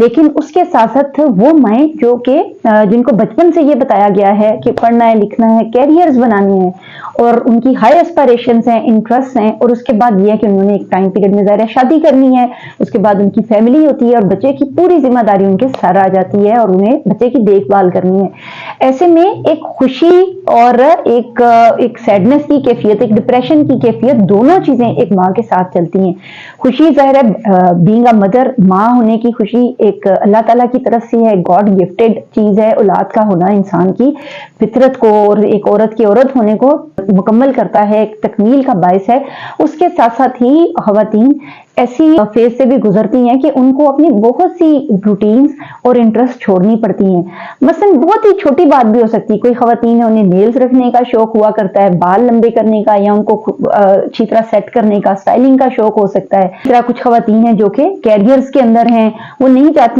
لیکن اس کے ساتھ ساتھ وہ مائیں جو کہ جن کو بچپن سے یہ بتایا گیا ہے کہ پڑھنا ہے، لکھنا ہے، کیریئرز بنانے ہیں، اور ان کی ہائی اسپائریشنز ہیں، انٹرسٹ ہیں، اور اس کے بعد یہ ہے کہ انہوں نے ایک ٹائم پیریڈ میں ظاہر ہے شادی کرنی ہے، اس کے بعد ان کی فیملی ہوتی ہے اور بچے کی پوری ذمہ داری ان کے سر آ جاتی ہے اور انہیں بچے کی دیکھ بھال کرنی ہے۔ ایسے میں ایک خوشی اور ایک سیڈنس کی کیفیت، ایک ڈپریشن کی کیفیت، دونوں چیزیں ایک ماں کے ساتھ چلتی ہیں۔ خوشی ظاہر ہے بینگ اے مدر، ماں ہونے کی خوشی ایک اللہ تعالیٰ کی طرف سے ہے، گاڈ گفٹیڈ چیز ہے، اولاد کا ہونا انسان کی فطرت کو اور ایک عورت کی عورت ہونے کو مکمل کرتا ہے، ایک تکمیل کا باعث ہے۔ اس کے ساتھ ساتھ ہی خواتین ایسی فیز سے بھی گزرتی ہیں کہ ان کو اپنی بہت سی روٹینز اور انٹرسٹ چھوڑنی پڑتی ہیں۔ مثلا بہت ہی چھوٹی بات بھی ہو سکتی ہے، کوئی خواتین ہے انہیں نیلز رکھنے کا شوق ہوا کرتا ہے، بال لمبے کرنے کا، یا ان کو اچھی طرح سیٹ کرنے کا، اسٹائلنگ کا شوق ہو سکتا ہے۔ اس طرح کچھ خواتین ہیں جو کہ کیریئرز کے اندر ہیں، وہ نہیں چاہتی